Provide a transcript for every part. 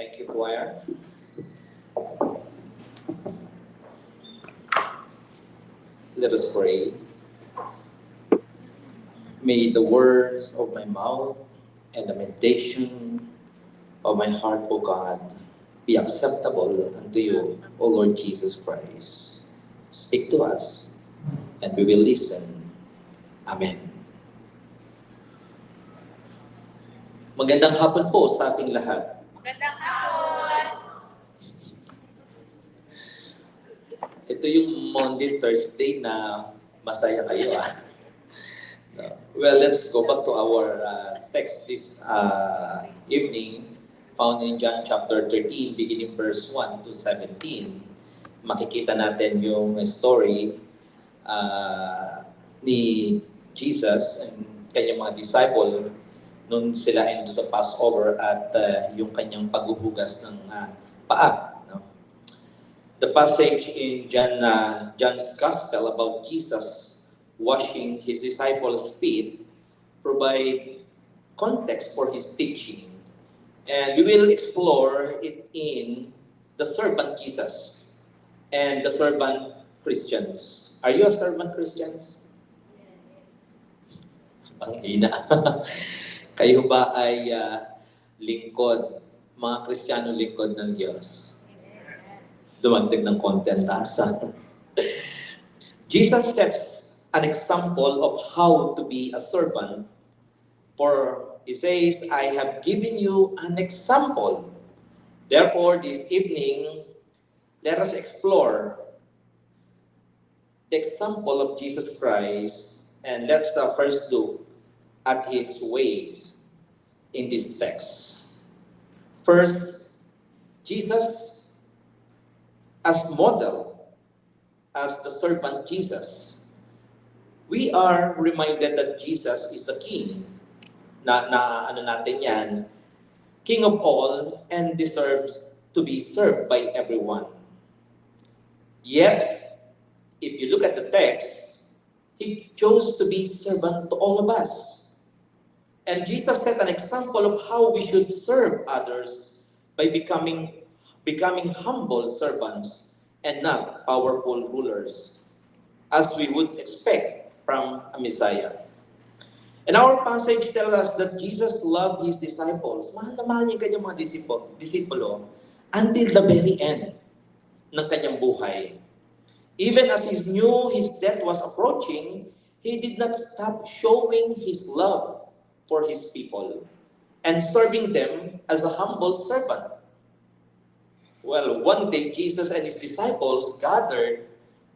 Thank you, choir. Let us pray. May the words of my mouth and the meditation of my heart, O God, be acceptable unto you, O Lord Jesus Christ. Speak to us, and we will listen. Amen. Magandang hapon po sa ating lahat. Magandang hapon! Ito yung Monday, Thursday na masaya kayo. No. Well, let's go back to our text this evening, found in John chapter 13, beginning verse 1 to 17. Makikita natin yung story ni Jesus and kanyang mga disciple nung sila ay nandun sa Passover at yung kanyang paghuhugas ng paa. No? The passage in John's Gospel about Jesus washing his disciples' feet provide context for his teaching. And we will explore it in the servant Jesus and the servant Christians. Are you a servant Christians? Ang hina. Kayo ba ay lingkod, mga Kristiyano lingkod ng Diyos? Dumagdag ng konti ang tasa. Jesus sets an example of how to be a servant. For he says, I have given you an example. Therefore, this evening, let us explore the example of Jesus Christ, and let's first look at his ways in this text. First, Jesus as model, as the servant Jesus. We are reminded that Jesus is the king. Ano natin yan, king of all and deserves to be served by everyone. Yet, if you look at the text, he chose to be servant to all of us. And Jesus set an example of how we should serve others by becoming humble servants and not powerful rulers, as we would expect from a Messiah. And our passage tells us that Jesus loved his disciples. Mahal na mahal niya yung kanyang mga disipulo until the very end ng kanyang buhay. Even as he knew his death was approaching, he did not stop showing his love for his people and serving them as a humble servant. Well, one day Jesus and his disciples gathered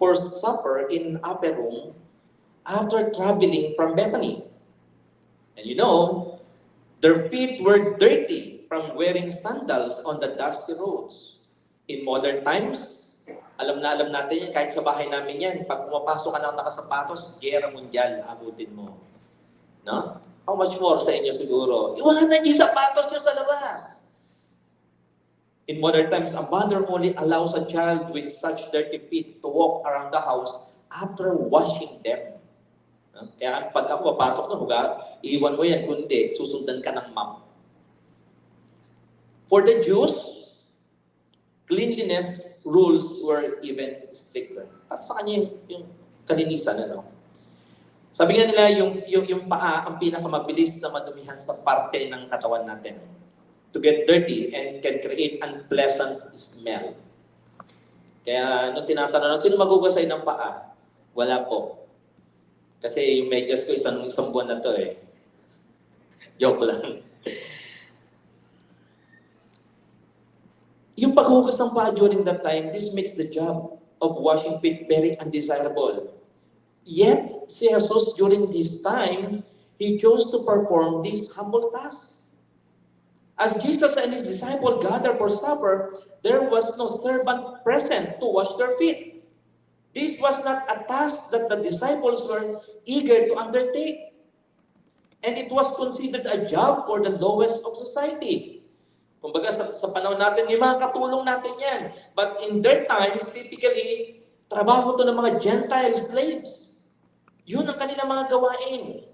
for supper in upper room after traveling from Bethany. And you know, their feet were dirty from wearing sandals on the dusty roads. In modern times, alam natin yan, kahit sa bahay namin yan, pag pumapasok ka na nakasapatos, gera mundial, abutin mo. No? How much more sa inyo siguro? Iwanan niyo sapatos niyo sa labas. In modern times, a mother only allows a child with such dirty feet to walk around the house after washing them. Kaya pag ako papasok ng lugar, iwan mo yan, kundi susundan ka ng mom. For the Jews, cleanliness rules were even stricter. Para sa kanya yung kalinisan, ano? Sabi nga nila, yung paa ang pinakamabilis na madumihan sa parte ng katawan natin. To get dirty and can create unpleasant smell. Kaya nung tinatanong, sino magugasay ng paa? Wala po. Kasi yung medyas ko isang buwan na to eh. Joke lang. Yung paghugas ng paa during that time, this makes the job of washing feet very undesirable. Yet, si Jesus during this time, he chose to perform this humble task. As Jesus and his disciples gathered for supper, there was no servant present to wash their feet. This was not a task that the disciples were eager to undertake. And it was considered a job for the lowest of society. Kumbaga sa panahon natin, may mga katulong natin yan. But in their times, typically, trabaho to ng mga Gentile slaves. Yun ang kanilang mga gawain.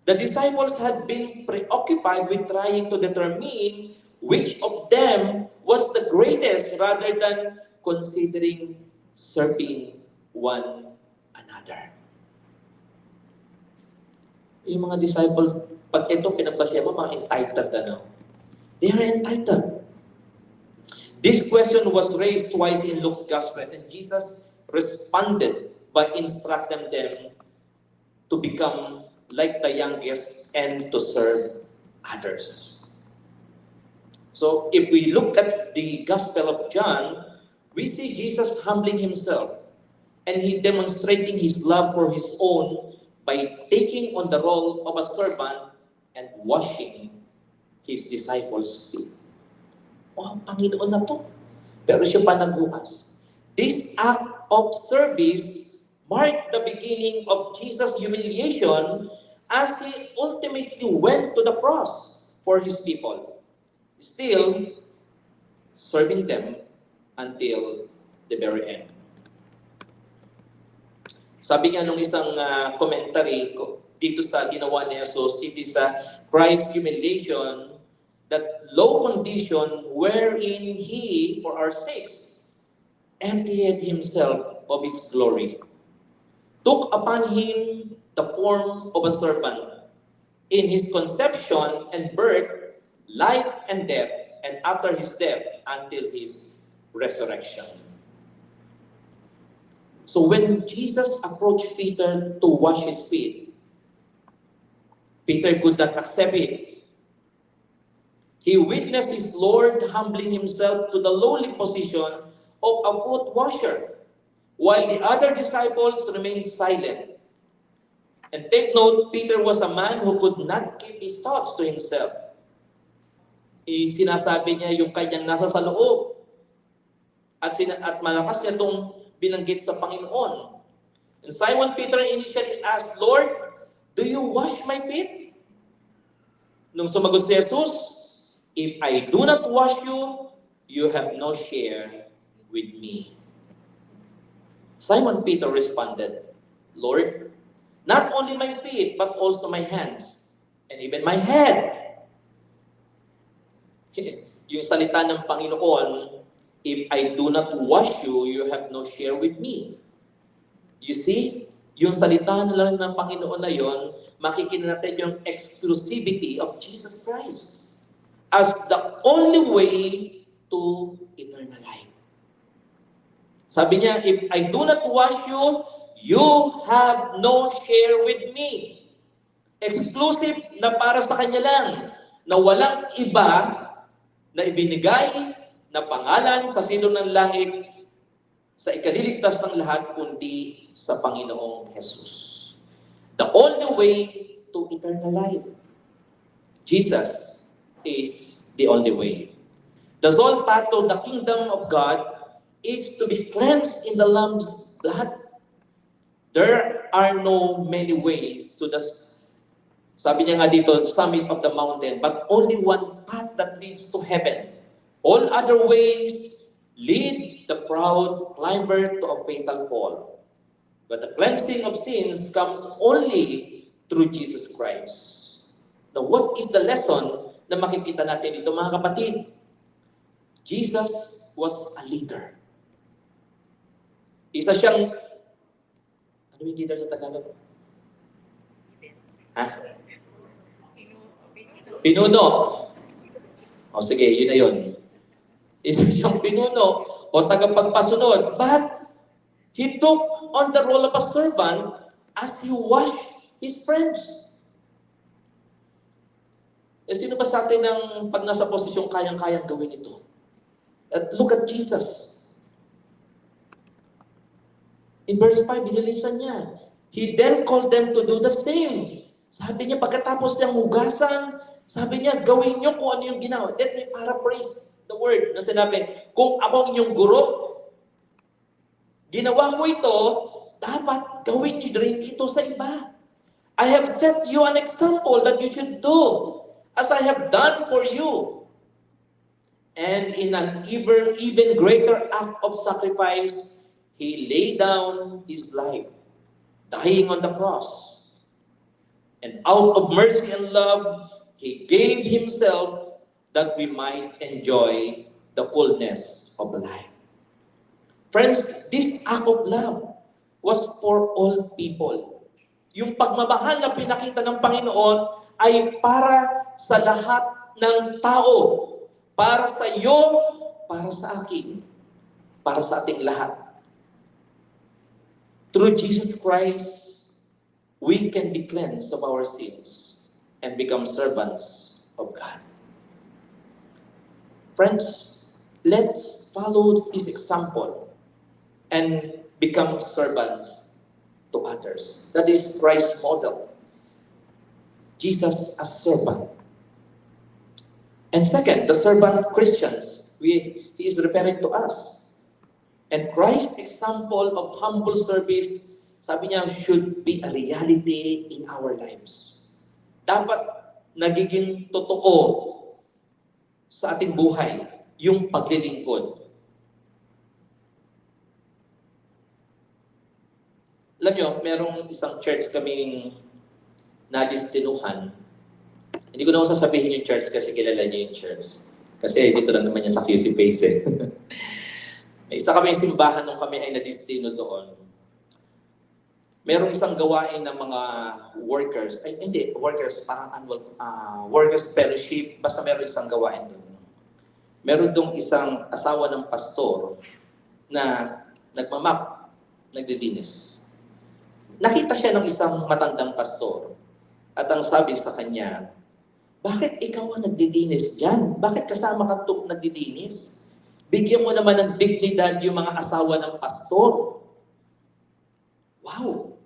The disciples had been preoccupied with trying to determine which of them was the greatest rather than considering serving one another. Yung mga disciple, pag ito pinagpasya mo, mga entitled ano? They are entitled. This question was raised twice in Luke's Gospel, and Jesus responded by instructing them to become like the youngest and to serve others. So if we look at the Gospel of John, we see Jesus humbling himself and he demonstrating his love for his own by taking on the role of a servant and washing his disciples' feet. Wow, Panginoon na to. Pero siya pa naghugas. This act of service marked the beginning of Jesus' humiliation as he ultimately went to the cross for his people, still serving them until the very end. Sabi niya nung isang commentary dito sa ginawa ni Jesus, it is Christ's humiliation, that low condition wherein he, for our sakes, emptied himself of his glory, took upon him the form of a servant in his conception and birth, life and death, and after his death until his resurrection. So when Jesus approached Peter to wash his feet, Peter could not accept it. He witnessed his Lord humbling himself to the lowly position of a foot washer, while the other disciples remained silent. And take note, Peter was a man who could not keep his thoughts to himself. Sinasabi niya yung kanyang nasa sa loob. At malakas niya itong binanggit sa Panginoon. And Simon Peter initially asked, Lord, do you wash my feet? Nung sumagot si Jesus, if I do not wash you, you have no share with me. Simon Peter responded, Lord, not only my feet, but also my hands, and even my head. Yung salita ng Panginoon, if I do not wash you, you have no share with me. You see, yung salita na lang ng Panginoon na yon, makikita natin yung exclusivity of Jesus Christ as the only way to eternal life. Sabi niya, if I do not wash you, you have no share with me. Exclusive na para sa Kanya lang, na walang iba na ibinigay na pangalan sa sino ng langit sa ikaliligtas ng lahat kundi sa Panginoong Jesus. The only way to eternal life. Jesus is the only way. The sole path to the kingdom of God is to be cleansed in the Lamb's blood. There are no many ways to the, sabi niya nga dito, summit of the mountain, but only one path that leads to heaven. All other ways lead the proud climber to a fatal fall. But the cleansing of sins comes only through Jesus Christ. Now, what is the lesson na makikita natin dito, mga kapatid? Jesus was a leader. Isa siyang, ano yung leader sa Tagalog? Ha? Pinuno. O sige, yun na yun. Isa siyang pinuno o tagapagpasunod. But he took on the role of a servant as he washed his friends. Eh, sino ba sa atin ng pag nasa posisyong kayang-kayang gawin ito? At look at Jesus. In verse 5, binilisan niya. He then called them to do the same. Sabi niya, pagkatapos niyang hugasan, sabi niya, gawin niyo kung ano yung ginawa. Let me paraphrase the word na sinabi, kung ako ang inyong guro, ginawa ko ito, dapat gawin niyo rin ito sa iba. I have set you an example that you should do as I have done for you. And in an even greater act of sacrifice, he laid down his life, dying on the cross. And out of mercy and love, he gave himself that we might enjoy the fullness of life. Friends, this act of love was for all people. Yung pagmamahal na pinakita ng Panginoon ay para sa lahat ng tao. Para sa iyo, para sa akin, para sa ating lahat. Through Jesus Christ, we can be cleansed of our sins and become servants of God. Friends, let's follow His example and become servants to others. That is Christ's model. Jesus as servant. And second, the servant Christians. He is referring to us. And Christ's example of humble service, sabi niya, should be a reality in our lives. Dapat nagiging totoo sa ating buhay yung paglilingkod. Alam nyo, merong isang church kaming nadistinuhan. Hindi ko naman sasabihin yung church kasi kilala niyo yung church. Kasi dito lang naman niya sa QC Pace eh. May isa kami simbahan nung kami ay nadistino doon. Merong isang gawain ng mga workers, parang annual, workers fellowship, basta meron isang gawain doon. Meron dong isang asawa ng pastor na nagmamap, nagdidinis. Nakita siya ng isang matandang pastor at ang sabi sa kanya, bakit ikaw ang nagdidinis dyan? Bakit kasama ka itong nagdidinis? Bigyan mo naman ng dignidad yung mga asawa ng pastor. Wow!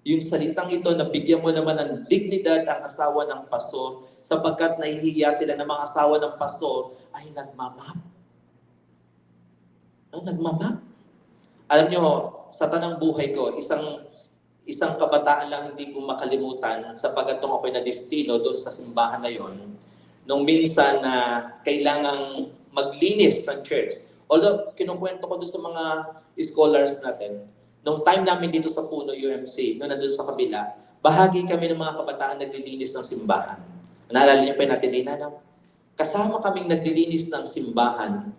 Yung salitang ito na bigyan mo naman ng dignidad ang asawa ng pastor sapagkat nahihiya sila ng mga asawa ng pastor ay nagmamap. Nagmamap. Alam nyo, sa tanang buhay ko, isang kabataan lang hindi ko makalimutan sapagkat nung ako'y na-destino doon sa simbahan na yon. Nung minsan na kailangang maglinis ng church. Although, kinukwento ko doon sa mga scholars natin, nung time namin dito sa Puno UMC, nung nandun sa kabila, bahagi kami ng mga kabataan naglilinis ng simbahan. Naalala niyo pa yung natin din, kasama kaming naglilinis ng simbahan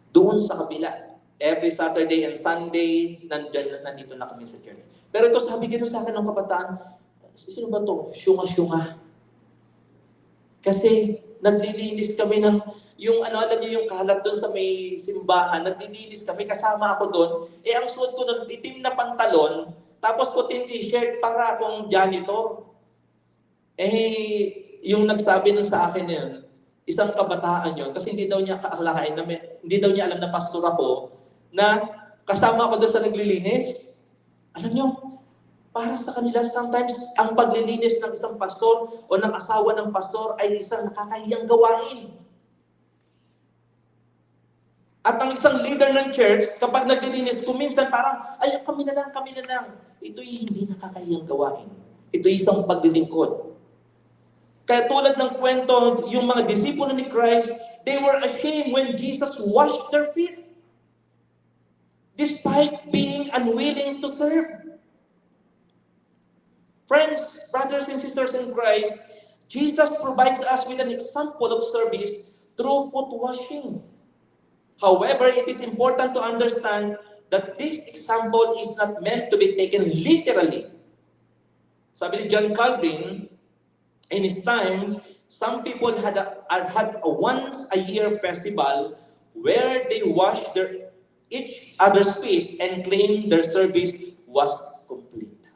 doon sa kabila. Every Saturday and Sunday, nandito na kami sa church. Pero ito, sabi gano'n sa akin ng kabataan, sino ba ito? Syunga-syunga. Kasi naglilinis kami ng, alam niyo yung kalat doon sa may simbahan, naglilinis kami, kasama ako doon. Ang suot ko ng itim na pantalon, tapos puting t-shirt para akong janitor. Yung nagsabi nun sa akin yun, isang kabataan yun, kasi hindi daw niya kaakalain, hindi daw niya alam na pastor ako, na kasama ako doon sa naglilinis. Alam niyo, para sa kanila sometimes, ang paglilinis ng isang pastor o ng asawa ng pastor ay isang nakakahiyang gawain. At ang isang leader ng church, kapag naglilinis, kuminsan parang, ay, kami na lang. Ito'y hindi nakakahiyang gawain. Ito'y isang paglilingkod. Kaya tulad ng kwento, yung mga disipulo ni Christ, they were ashamed when Jesus washed their feet. Despite being unwilling to serve. Friends, brothers and sisters in Christ, Jesus provides us with an example of service through foot washing. However, it is important to understand that this example is not meant to be taken literally. Sabi ni John Calvin, in his time, some people had a once-a-year festival where they washed each other's feet and claimed their service was complete.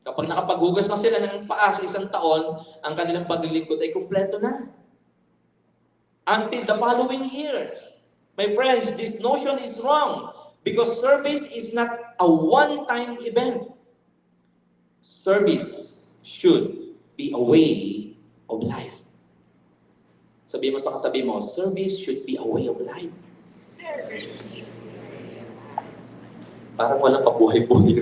Kapag nakapaghugas na sila ng paa sa isang taon, ang kanilang paglilingkod ay kumpleto na. Until the following years. My friends, this notion is wrong because service is not a one-time event. Service should be a way of life. Sabihin mo sa katabi mo, service should be a way of life. Service. Parang walang kabuhay-buhay.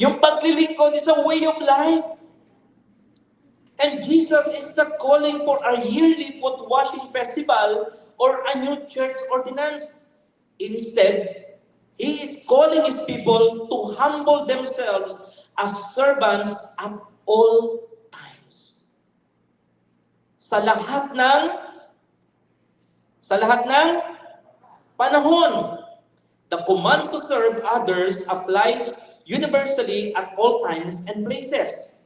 Yung paglilingkod is a way of life. And Jesus is not calling for a yearly foot washing festival or a new church ordinance. Instead, He is calling His people to humble themselves as servants at all times. sa lahat ng panahon. The command to serve others applies universally at all times and places.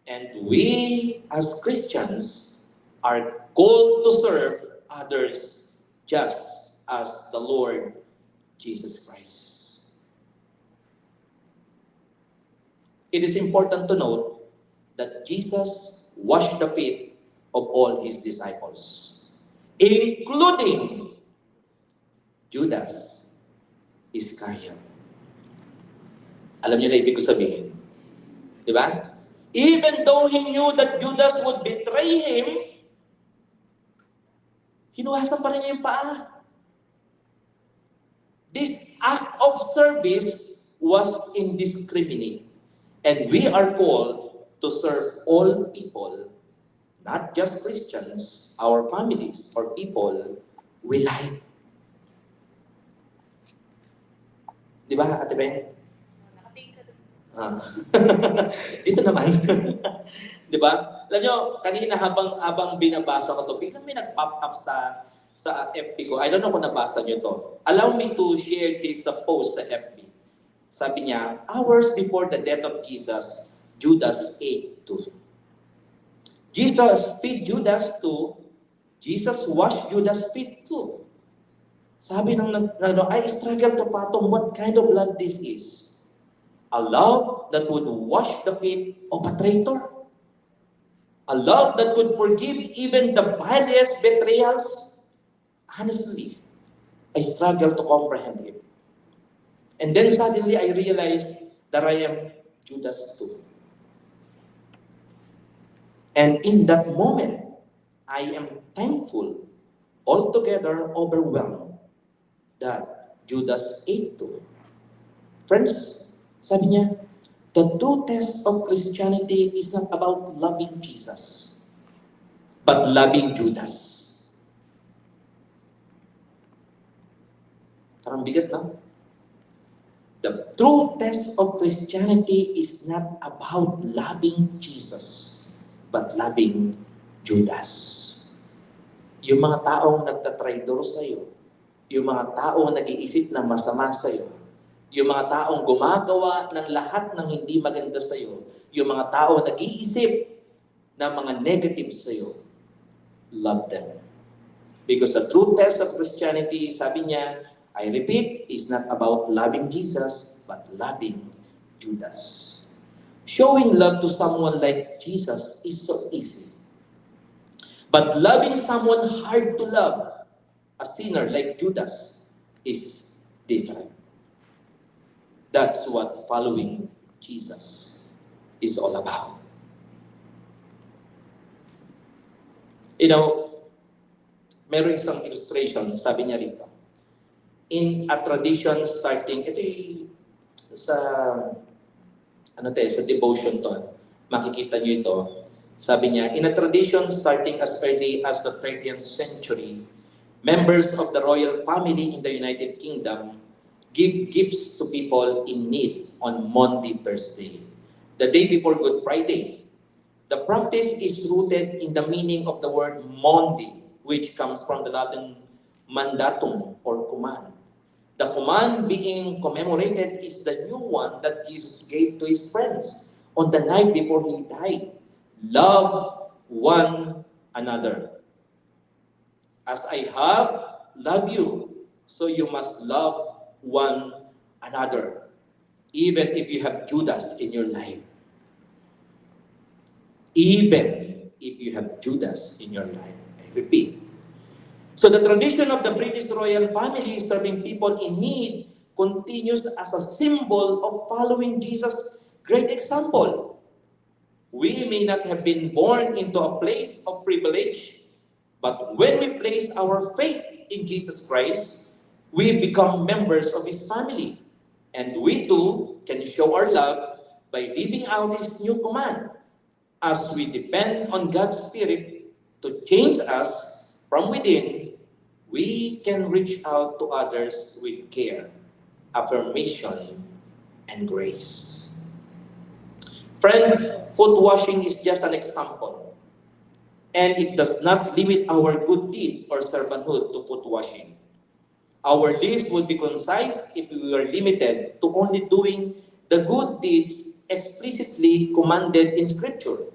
And we as Christians are called to serve others just as the Lord Jesus Christ. It is important to note that Jesus washed the feet of all his disciples, including Judas Iscariot. Alam niyo na ibig ko sabihin? Di ba? Even though he knew that Judas would betray him, hinuhasan pa rin niya yung paa. This act of service was indiscriminate. And we are called to serve all people, not just Christians, our families, or people we like. Di ba, Ate Ben? Dito naman. Di ba? Alam nyo, kanina habang binabasa ko to, biglang may nag-pop up sa FB ko. I don't know kung nabasa nyo to. Allow me to share this post sa FB. Sabi niya, hours before the death of Jesus, Judas ate too. Jesus feed Judas too. Jesus washed Judas' feet too. Sabi I struggle to fathom what kind of love this is. A love that would wash the feet of a traitor. A love that could forgive even the vilest betrayals. Honestly, I struggle to comprehend it. And then suddenly I realized that I am Judas too. And in that moment, I am thankful, altogether overwhelmed, that Judas ate too. Friends, sabi niya, the true test of Christianity is not about loving Jesus, but loving Judas. Parang bigat, no? The true test of Christianity is not about loving Jesus, but loving Judas. Yung mga taong nagtatraidor sa iyo, yung mga taong nag-iisip na masama sa iyo, yung mga taong gumagawa ng lahat ng hindi maganda sa iyo, yung mga taong nag-iisip ng mga negative sa iyo, love them. Because the true test of Christianity, sabi niya, I repeat, is not about loving Jesus, but loving Judas. Showing love to someone like Jesus is so easy. But loving someone hard to love, a sinner like Judas, is different. That's what following Jesus is all about. You know, meron isang illustration, sabi niya rito. In a tradition starting, ito sa devotion to, makikita niyo ito. Sabi niya, in a tradition starting as early as the 30th century, members of the royal family in the United Kingdom give gifts to people in need on Maundy Thursday, the day before Good Friday. The practice is rooted in the meaning of the word Maundy, which comes from the Latin mandatum or command. The command being commemorated is the new one that Jesus gave to his friends on the night before he died. Love one another. As I have loved you, so you must love one another, even if you have Judas in your life. Even if you have Judas in your life. I repeat. So the tradition of the British royal family serving people in need continues as a symbol of following Jesus' great example. We may not have been born into a place of privilege, but when we place our faith in Jesus Christ, we become members of His family. And we too can show our love by living out His new command as we depend on God's Spirit to change us from within. We can reach out to others with care, affirmation, and grace. Friend, foot washing is just an example. And it does not limit our good deeds or servanthood to foot washing. Our list would be concise if we were limited to only doing the good deeds explicitly commanded in Scripture.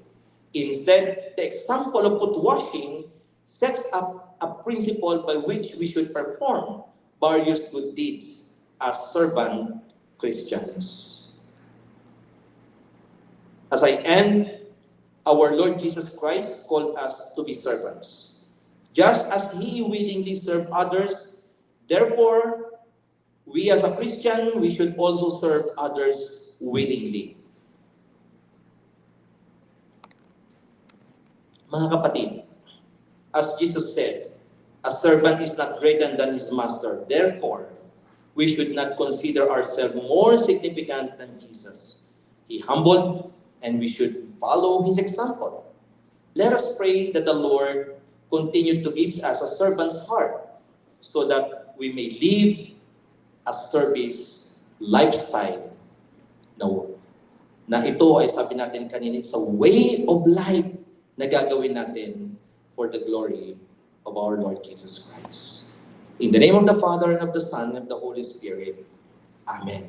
Instead, the example of foot washing sets up a principle by which we should perform various good deeds as servant Christians. As I end, our Lord Jesus Christ called us to be servants. Just as He willingly served others, therefore, we as a Christian, we should also serve others willingly. Mga kapatid, as Jesus said, a servant is not greater than his master. Therefore, we should not consider ourselves more significant than Jesus. He humbled, and we should follow his example. Let us pray that the Lord continue to give us a servant's heart so that we may live a service lifestyle na ito ay sabi natin kanina sa way of life na gagawin natin for the glory of our Lord Jesus Christ. In the name of the Father, and of the Son, and of the Holy Spirit. Amen.